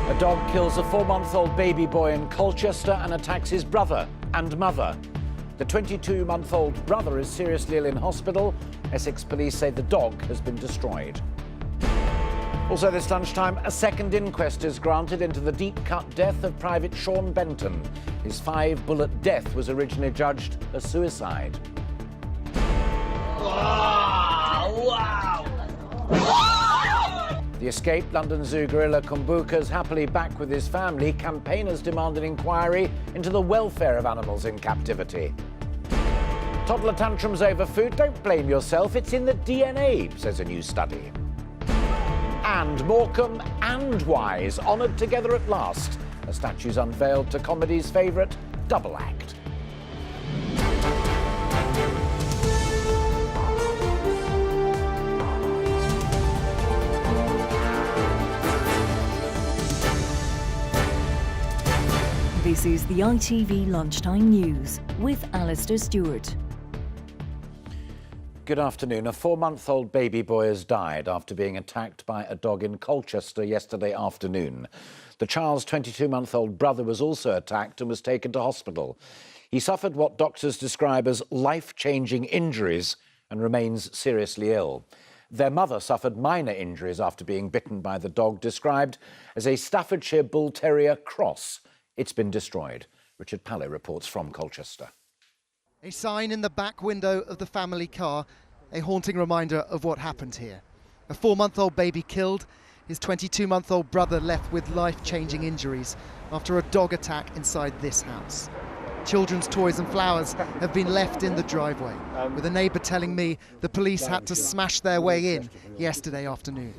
A dog kills a 4-month-old baby boy in Colchester and attacks his brother and mother. The 22-month-old brother is seriously ill in hospital. Essex police say the dog has been destroyed. Also this lunchtime, a second inquest is granted into the Deepcut death of Private Sean Benton. His 5-bullet death was originally judged a suicide. The escaped London Zoo gorilla Kumbuka is happily back with his family. Campaigners demand an inquiry into the welfare of animals in captivity. Toddler tantrums over food. Don't blame yourself, it's in the DNA, says a new study. And Morecambe and Wise honoured together at last. A statue's unveiled to comedy's favourite double act. This is the ITV Lunchtime News with Alistair Stewart. Good afternoon. A 4-month-old baby boy has died after being attacked by a dog in Colchester yesterday afternoon. The child's 22-month-old brother was also attacked and was taken to hospital. He suffered what doctors describe as life-changing injuries and remains seriously ill. Their mother suffered minor injuries after being bitten by the dog described as a Staffordshire Bull Terrier cross. It's been destroyed. Richard Paley reports from Colchester. A sign in the back window of the family car, a haunting reminder of what happened here. A 4-month-old baby killed, his 22-month-old brother left with life-changing injuries after a dog attack inside this house. Children's toys and flowers have been left in the driveway, with a neighbour telling me the police had to smash their way in yesterday afternoon.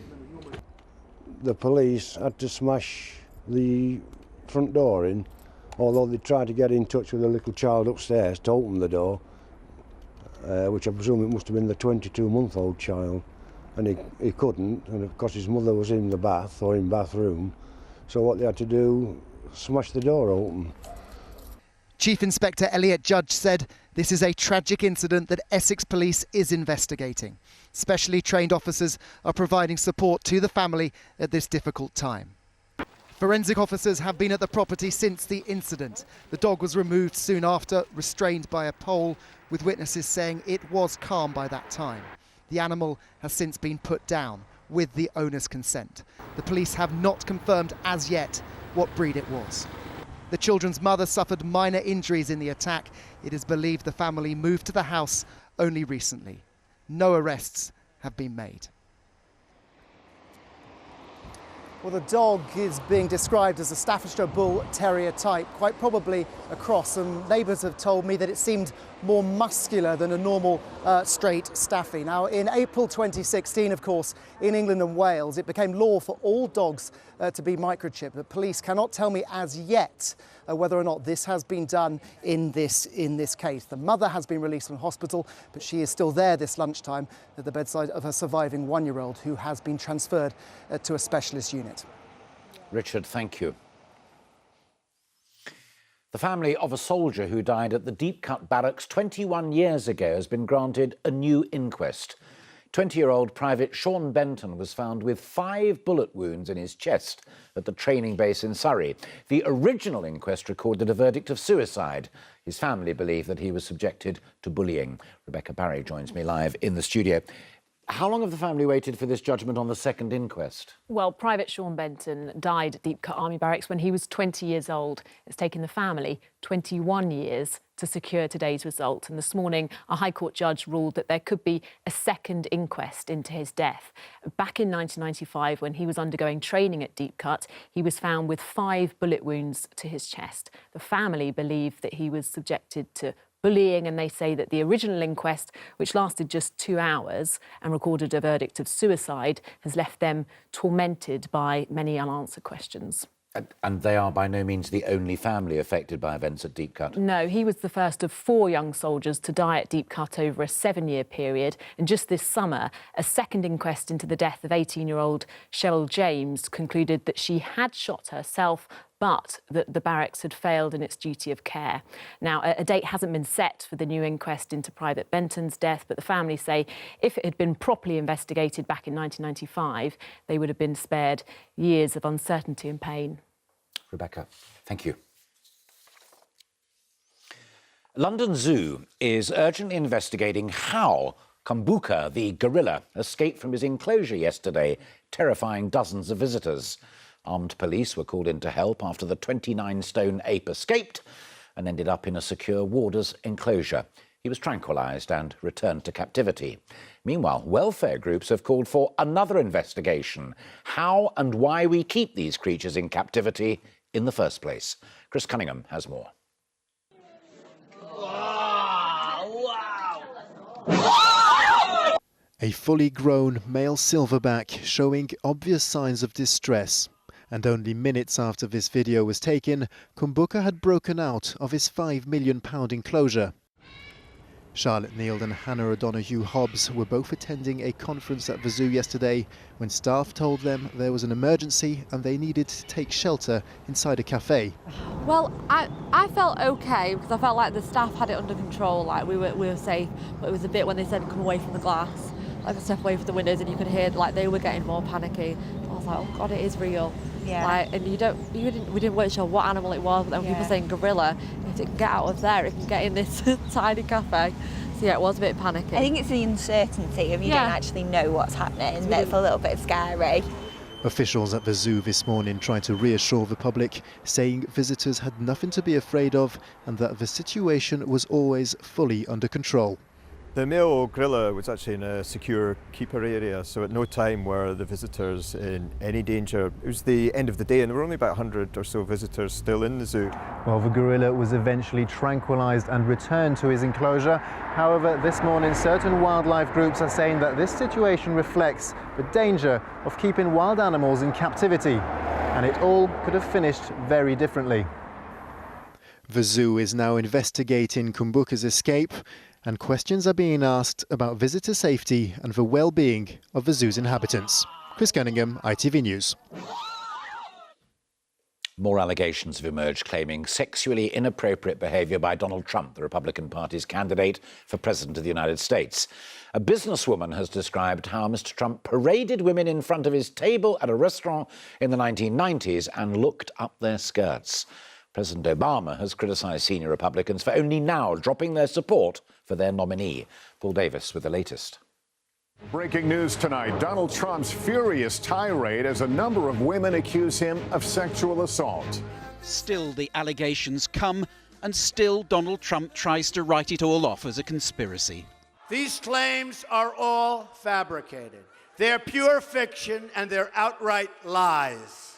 The police had to smash the front door in, although they tried to get in touch with a little child upstairs to open the door, which I presume it must have been the 22-month-old child, and he couldn't, and of course his mother was in the bath or in bathroom, so what they had to do, smash the door open. Chief Inspector Elliot Judge said this is a tragic incident that Essex Police is investigating. Specially trained officers are providing support to the family at this difficult time. Forensic officers have been at the property since the incident. The dog was removed soon after, restrained by a pole, with witnesses saying it was calm by that time. The animal has since been put down, with the owner's consent. The police have not confirmed as yet what breed it was. The children's mother suffered minor injuries in the attack. It is believed the family moved to the house only recently. No arrests have been made. Well, the dog is being described as a Staffordshire Bull Terrier type, quite probably a cross, and neighbours have told me that it seemed more muscular than a normal straight Staffy. Now, in April 2016, of course, in England and Wales, it became law for all dogs to be microchipped, but police cannot tell me as yet whether or not this has been done in this case. The mother has been released from hospital, but she is still there this lunchtime at the bedside of her surviving 1-year-old who has been transferred to a specialist unit. Richard, thank you. The family of a soldier who died at the Deepcut barracks 21 years ago has been granted a new inquest. 20-year-old Private Sean Benton was found with 5 bullet wounds in his chest at the training base in Surrey. The original inquest recorded a verdict of suicide. His family believe that he was subjected to bullying. Rebecca Barry joins me live in the studio. How long have the family waited for this judgment on the second inquest? Well, Private Sean Benton died at Deepcut Army Barracks when he was 20 years old. It's taken the family 21 years to secure today's result. And this morning, a High Court judge ruled that there could be a second inquest into his death. Back in 1995, when he was undergoing training at Deepcut, he was found with 5 bullet wounds to his chest. The family believe that he was subjected to bullying, and they say that the original inquest, which lasted just 2 hours and recorded a verdict of suicide, has left them tormented by many unanswered questions. And they are by no means the only family affected by events at Deepcut. No, he was the first of 4 young soldiers to die at Deepcut over a 7-year period. And just this summer, a second inquest into the death of 18-year-old Cheryl James concluded that she had shot herself but that the barracks had failed in its duty of care. Now, a date hasn't been set for the new inquest into Private Benton's death, but the family say if it had been properly investigated back in 1995, they would have been spared years of uncertainty and pain. Rebecca, thank you. London Zoo is urgently investigating how Kumbuka, the gorilla, escaped from his enclosure yesterday, terrifying dozens of visitors. Armed police were called in to help after the 29-stone ape escaped and ended up in a secure warder's enclosure. He was tranquilised and returned to captivity. Meanwhile, welfare groups have called for another investigation. How and why we keep these creatures in captivity in the first place. Chris Cunningham has more. A fully grown male silverback showing obvious signs of distress. And only minutes after this video was taken, Kumbuka had broken out of his £5 million enclosure. Charlotte Neild and Hannah O'Donoghue Hobbs were both attending a conference at the zoo yesterday when staff told them there was an emergency and they needed to take shelter inside a cafe. Well, I felt okay because I felt like the staff had it under control, like we were safe, but it was a bit when they said come away from the glass, like step away from the windows, and you could hear like they were getting more panicky. I was like, oh God, it is real. Yeah. Like, and we weren't sure what animal it was, but then people saying gorilla, if it can get out of there, it can get in this tiny cafe. So yeah, it was a bit panicky. I think it's the uncertainty of you don't actually know what's happening that's a little bit scary. Officials at the zoo this morning tried to reassure the public, saying visitors had nothing to be afraid of and that the situation was always fully under control. The male gorilla was actually in a secure keeper area, so at no time were the visitors in any danger. It was the end of the day and there were only about 100 or so visitors still in the zoo. Well, the gorilla was eventually tranquilised and returned to his enclosure. However, this morning certain wildlife groups are saying that this situation reflects the danger of keeping wild animals in captivity, and it all could have finished very differently. The zoo is now investigating Kumbuka's escape, and questions are being asked about visitor safety and the well-being of the zoo's inhabitants. Chris Cunningham, ITV News. More allegations have emerged claiming sexually inappropriate behaviour by Donald Trump, the Republican Party's candidate for President of the United States. A businesswoman has described how Mr. Trump paraded women in front of his table at a restaurant in the 1990s and looked up their skirts. President Obama has criticised senior Republicans for only now dropping their support for their nominee. Paul Davis with the latest. Breaking news tonight, Donald Trump's furious tirade as a number of women accuse him of sexual assault. Still the allegations come, and still Donald Trump tries to write it all off as a conspiracy. These claims are all fabricated. They're pure fiction and they're outright lies.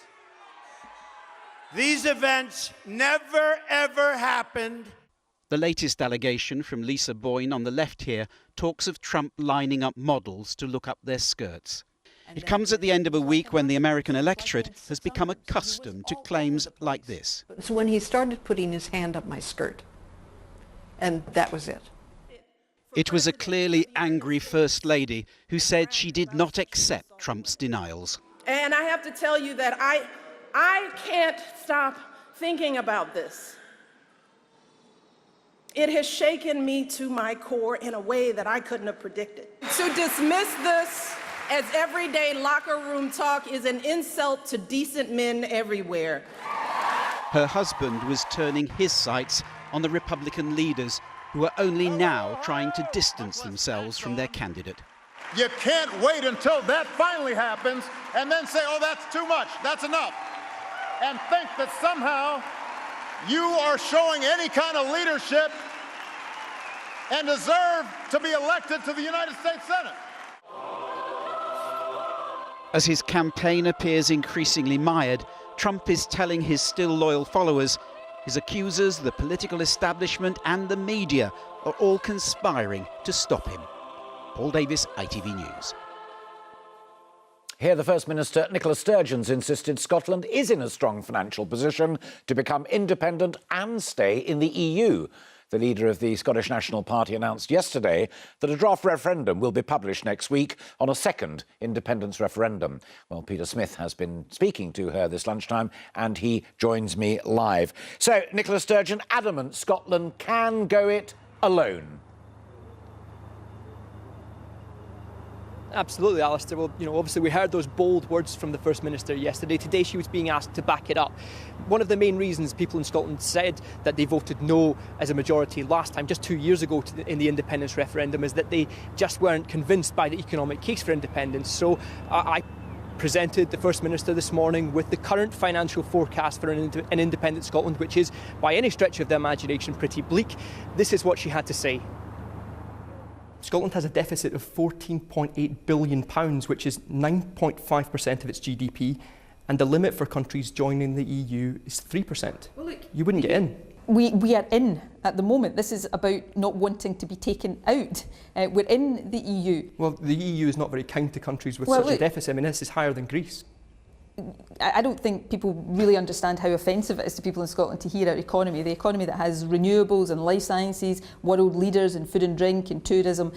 These events never, ever happened. The latest allegation from Lisa Boyne on the left here talks of Trump lining up models to look up their skirts. It comes at the end of a week when the American electorate has become accustomed to claims like this. So when he started putting his hand up my skirt, and that was it. It was a clearly angry First Lady who said she did not accept Trump's denials. And I have to tell you that I can't stop thinking about this. It has shaken me to my core in a way that I couldn't have predicted. To dismiss this as everyday locker room talk is an insult to decent men everywhere. Her husband was turning his sights on the Republican leaders who are only now trying to distance themselves from their candidate. You can't wait until that finally happens and then say, oh, that's too much, that's enough, and think that somehow you are showing any kind of leadership and deserve to be elected to the United States Senate. As his campaign appears increasingly mired, Trump is telling his still loyal followers his accusers, the political establishment and the media are all conspiring to stop him. Paul Davis, ITV News. Here, the First Minister, Nicola Sturgeon's insisted Scotland is in a strong financial position to become independent and stay in the EU. The leader of the Scottish National Party announced yesterday that a draft referendum will be published next week on a second independence referendum. Well, Peter Smith has been speaking to her this lunchtime and he joins me live. So, Nicola Sturgeon, adamant Scotland can go it alone. Absolutely, Alistair. Well, obviously we heard those bold words from the First Minister yesterday. Today she was being asked to back it up. One of the main reasons people in Scotland said that they voted no as a majority last time, just 2 years ago in the independence referendum, is that they just weren't convinced by the economic case for independence. So I presented the First Minister this morning with the current financial forecast for an independent Scotland, which is, by any stretch of the imagination, pretty bleak. This is what she had to say. Scotland has a deficit of £14.8 billion, which is 9.5% of its GDP, and the limit for countries joining the EU is 3%. Well, look, you wouldn't get in. We are in at the moment. This is about not wanting to be taken out. We're in the EU. Well, the EU is not very kind to countries with such a deficit. I mean, this is higher than Greece. I don't think people really understand how offensive it is to people in Scotland to hear our economy, the economy that has renewables and life sciences, world leaders in food and drink and tourism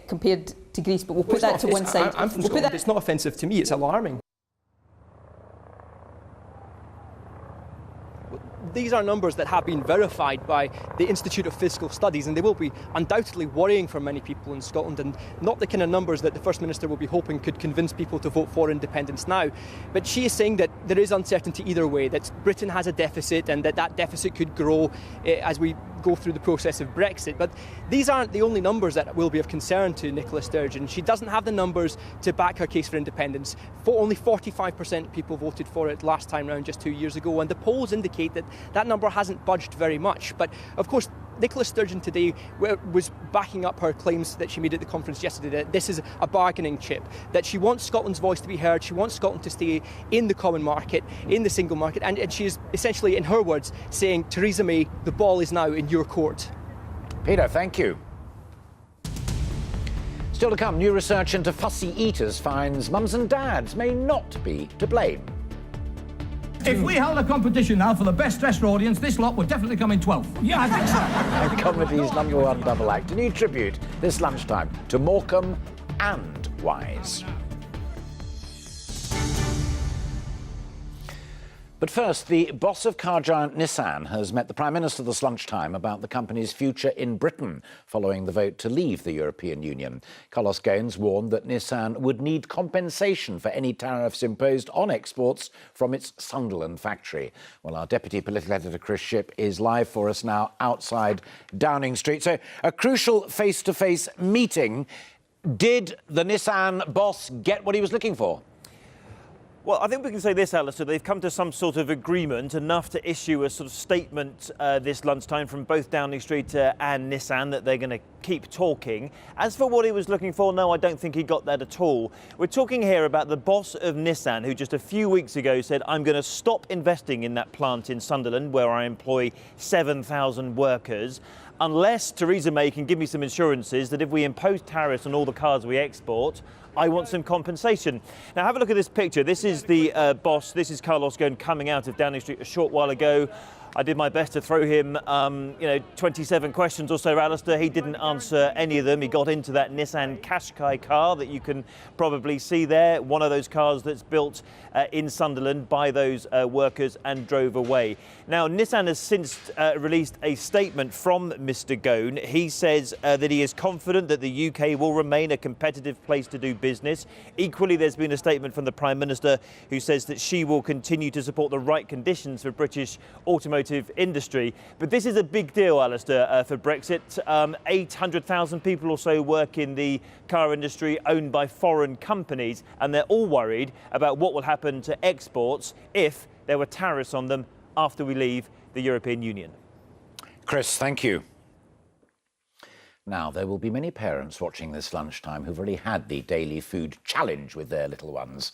compared to Greece. But we'll put that to one side. I'm from Scotland. It's not offensive to me, it's alarming. These are numbers that have been verified by the Institute of Fiscal Studies, and they will be undoubtedly worrying for many people in Scotland, and not the kind of numbers that the First Minister will be hoping could convince people to vote for independence now. But she is saying that there is uncertainty either way, that Britain has a deficit and that deficit could grow as we go through the process of Brexit. But these aren't the only numbers that will be of concern to Nicola Sturgeon. She doesn't have the numbers to back her case for independence. Only 45% of people voted for it last time round, just 2 years ago, and the polls indicate that that number hasn't budged very much. But of course, Nicola Sturgeon today was backing up her claims that she made at the conference yesterday, that this is a bargaining chip, that she wants Scotland's voice to be heard, she wants Scotland to stay in the common market, in the single market, and she is essentially, in her words, saying, Theresa May, the ball is now in your court. Peter, thank you. Still to come, new research into fussy eaters finds mums and dads may not be to blame. If we held a competition now for the best dressed audience, this lot would definitely come in 12th. Yeah, I think so. And comedy's #1 double act, a new tribute this lunchtime to Morecambe and Wise. But first, the boss of car giant Nissan has met the Prime Minister this lunchtime about the company's future in Britain following the vote to leave the European Union. Carlos Ghosn warned that Nissan would need compensation for any tariffs imposed on exports from its Sunderland factory. Well, our Deputy Political Editor Chris Shipp is live for us now outside Downing Street. So, a crucial face-to-face meeting. Did the Nissan boss get what he was looking for? Well, I think we can say this, Alistair. They've come to some sort of agreement, enough to issue a sort of statement this lunchtime from both Downing Street and Nissan that they're going to keep talking. As for what he was looking for, no, I don't think he got that at all. We're talking here about the boss of Nissan, who just a few weeks ago said, I'm going to stop investing in that plant in Sunderland, where I employ 7,000 workers, unless Theresa May can give me some assurances that if we impose tariffs on all the cars we export, I want some compensation. Now, have a look at this picture. This is the boss. This is Carlos Ghosn coming out of Downing Street a short while ago. I did my best to throw him, 27 questions or so, Alistair. He didn't answer any of them. He got into that Nissan Qashqai car that you can probably see there, one of those cars that's built in Sunderland by those workers, and drove away. Now, Nissan has since released a statement from Mr. Ghosn. He says that he is confident that the UK will remain a competitive place to do business. Equally, there's been a statement from the Prime Minister who says that she will continue to support the right conditions for British automotive industry. But this is a big deal, Alistair, for Brexit. 800,000 people or so work in the car industry owned by foreign companies, and they're all worried about what will happen to exports if there were tariffs on them after we leave the European Union. Chris, thank you. Now, there will be many parents watching this lunchtime who've already had the daily food challenge with their little ones.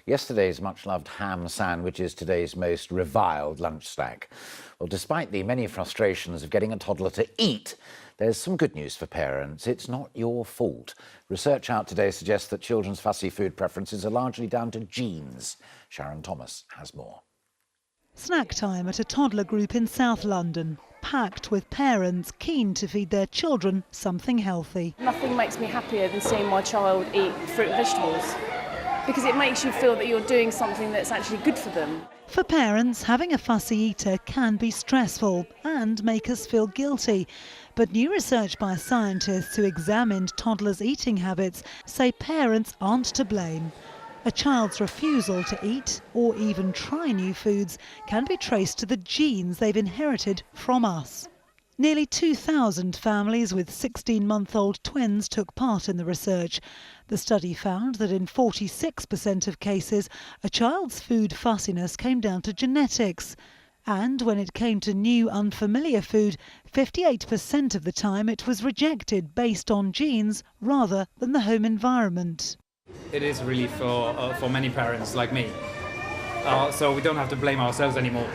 Yesterday's much-loved ham sandwich is today's most reviled lunch snack. Well, despite the many frustrations of getting a toddler to eat, there's some good news for parents. It's not your fault. Research out today suggests that children's fussy food preferences are largely down to genes. Sharon Thomas has more. Snack time at a toddler group in South London. packed with parents keen to feed their children something healthy. Nothing makes me happier than seeing my child eat fruit and vegetables, because it makes you feel that you're doing something that's actually good for them. For parents, having a fussy eater can be stressful and make us feel guilty. But new research by scientists who examined toddlers' eating habits say parents aren't to blame. A child's refusal to eat or even try new foods can be traced to the genes they've inherited from us. Nearly 2,000 families with 16-month-old twins took part in the research. The study found that in 46% of cases, a child's food fussiness came down to genetics. And when it came to new, unfamiliar food, 58% of the time it was rejected based on genes rather than the home environment. It is really for many parents like me, so we don't have to blame ourselves anymore.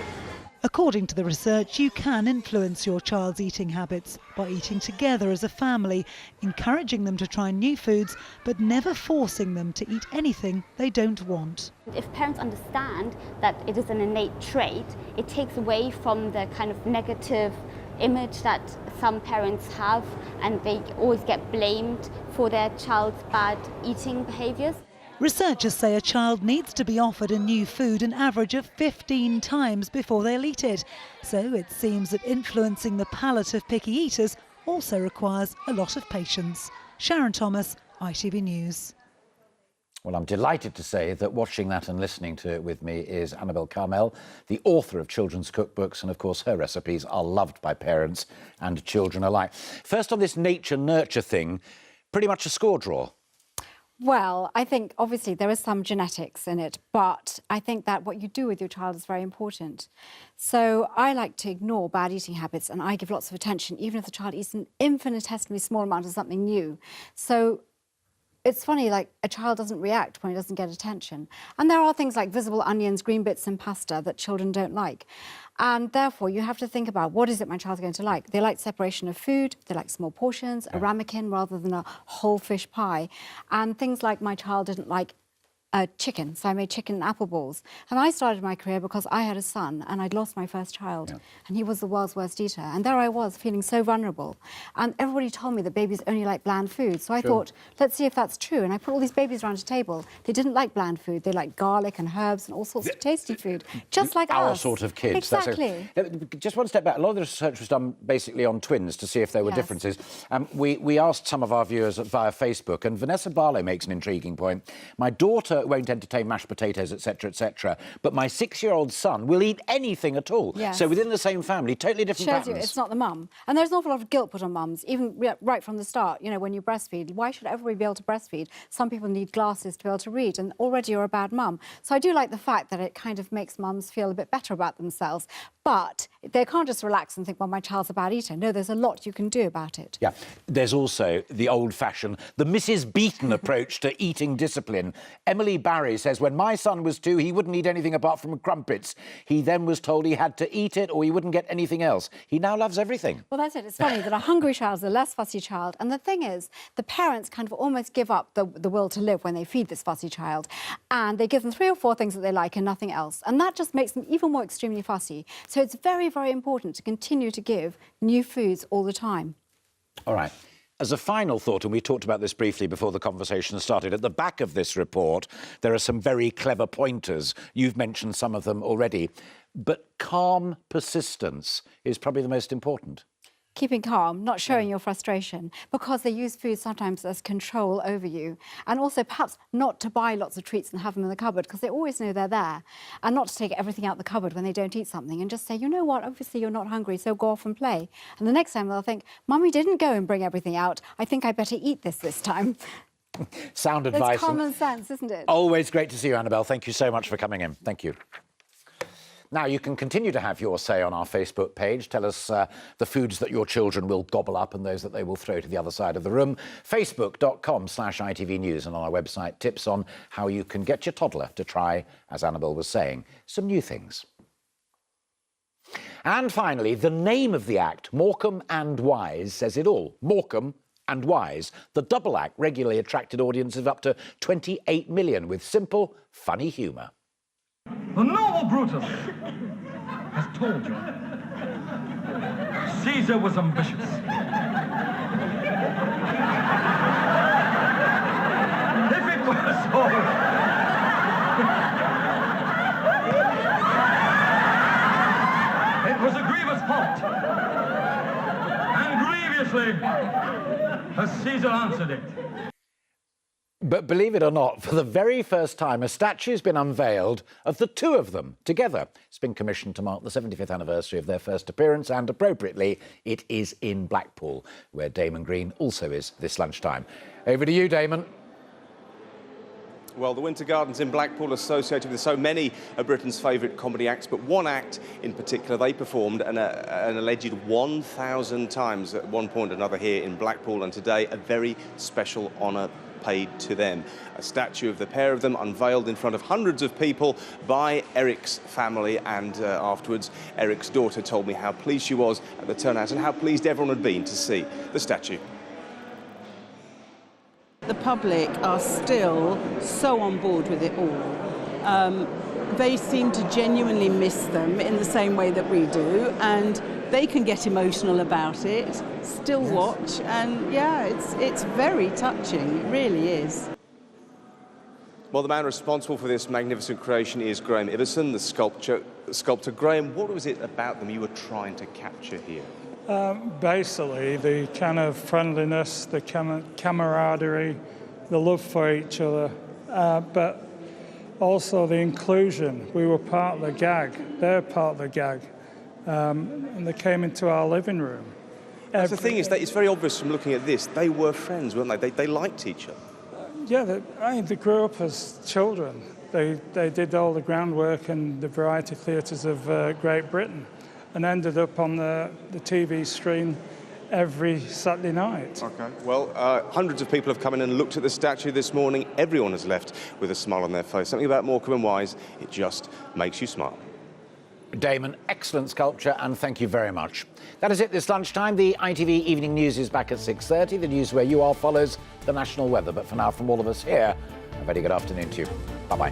According to the research, you can influence your child's eating habits by eating together as a family, encouraging them to try new foods, but never forcing them to eat anything they don't want. If parents understand that it is an innate trait, it takes away from the kind of negative image that some parents have, and they always get blamed for their child's bad eating behaviours. Researchers say a child needs to be offered a new food an average of 15 times before they'll eat it. So it seems that influencing the palate of picky eaters also requires a lot of patience. Sharon Thomas, ITV News. Well, I'm delighted to say that watching that and listening to it with me is Annabel Carmel, the author of children's cookbooks, and of course her recipes are loved by parents and children alike. First on this nature-nurture thing, pretty much a score draw. Well, I think obviously there is some genetics in it, but I think that what you do with your child is very important. So I like to ignore bad eating habits, and I give lots of attention, even if the child eats an infinitesimally small amount of something new. So it's funny, like a child doesn't react when he doesn't get attention. And there are things like visible onions, green bits in pasta that children don't like. And therefore, you have to think about what is it my child's going to like. They like separation of food, they like small portions, a ramekin rather than a whole fish pie. And things like my child didn't like chicken, so I made chicken and apple balls. And I started my career because I had a son and I'd lost my first child, and he was the world's worst eater. And there I was, feeling so vulnerable. And everybody told me that babies only like bland food. So I thought, let's see if that's true. And I put all these babies around a table. They didn't like bland food. They liked garlic and herbs and all sorts of tasty food, just like Our us. sort of kids. Exactly. Just one step back. A lot of the research was done basically on twins to see if there were differences. We asked some of our viewers via Facebook, and Vanessa Barlow makes an intriguing point. My daughter won't entertain mashed potatoes, etc., but my 6-year-old son will eat anything at all. Yes. So within the same family, totally different Shows patterns. you it's not the mum. And there's an awful lot of guilt put on mums, even right from the start. You know, when you breastfeed, why should everybody be able to breastfeed? Some people need glasses to be able to read, and already you're a bad mum. So I do like the fact that it kind of makes mums feel a bit better about themselves. But they can't just relax and think, well, my child's a bad eater. No, there's a lot you can do about it. Yeah, there's also the old-fashioned, the Mrs. Beaton approach to eating discipline. Emily Barry says, when my son was 2, he wouldn't eat anything apart from crumpets. He then was told he had to eat it or he wouldn't get anything else. He now loves everything. Well, that's it. It's funny that a hungry child is a less fussy child. And the thing is, the parents kind of almost give up the will to live when they feed this fussy child. And they give them 3 or 4 things that they like and nothing else. And that just makes them even more extremely fussy. So it's very, very important to continue to give new foods all the time. All right. As a final thought, and we talked about this briefly before the conversation started, at the back of this report, there are some very clever pointers. You've mentioned some of them already. But calm persistence is probably the most important. Keeping calm, not showing your frustration, because they use food sometimes as control over you. And also perhaps not to buy lots of treats and have them in the cupboard, because they always know they're there. And not to take everything out the cupboard when they don't eat something and just say, you know what, obviously you're not hungry, so go off and play. And the next time they'll think, Mummy didn't go and bring everything out. I think I better eat this time. Sound advice. It's common sense, isn't it? Always great to see you, Annabel. Thank you so much for coming in. Thank you. Now, you can continue to have your say on our Facebook page. Tell us the foods that your children will gobble up and those that they will throw to the other side of the room. Facebook.com/ITV News, and on our website, tips on how you can get your toddler to try, as Annabel was saying, some new things. And finally, the name of the act, Morecambe and Wise, says it all. Morecambe and Wise. The double act regularly attracted audiences of up to 28 million with simple, funny humour. The noble Brutus has told you Caesar was ambitious. If it were so... It was a grievous fault. And grievously has Caesar answered it. But believe it or not, for the very first time, a statue's been unveiled of the two of them together. It's been commissioned to mark the 75th anniversary of their first appearance, and appropriately, it is in Blackpool, where Damon Green also is this lunchtime. Over to you, Damon. Well, the Winter Gardens in Blackpool, associated with so many of Britain's favourite comedy acts, but one act in particular they performed an alleged 1,000 times at one point or another here in Blackpool, and today a very special honour paid to them. A statue of the pair of them unveiled in front of hundreds of people by Eric's family, and afterwards Eric's daughter told me how pleased she was at the turnout and how pleased everyone had been to see the statue. The public are still so on board with it all. They seem to genuinely miss them in the same way that we do, and they can get emotional about it, still watch, and yeah, it's very touching, it really is. Well, the man responsible for this magnificent creation is Graham Iverson, the sculptor. Graham, what was it about them you were trying to capture here? Basically, the kind of friendliness, the camaraderie, the love for each other, but also the inclusion. We were part of the gag, they're part of the gag, and they came into our living room. The thing is that it's very obvious from looking at this, they were friends, weren't they? They liked each other. Yeah, they grew up as children. They did all the groundwork in the variety theatres of Great Britain, and ended up on the TV screen every Saturday night. Okay. Well, hundreds of people have come in and looked at the statue this morning. Everyone has left with a smile on their face. Something about Morecambe and Wise, it just makes you smile. Damon, excellent sculpture, and thank you very much. That is it this lunchtime. The ITV Evening News is back at 6:30. The news where you are follows the national weather. But for now, from all of us here, a very good afternoon to you. Bye-bye.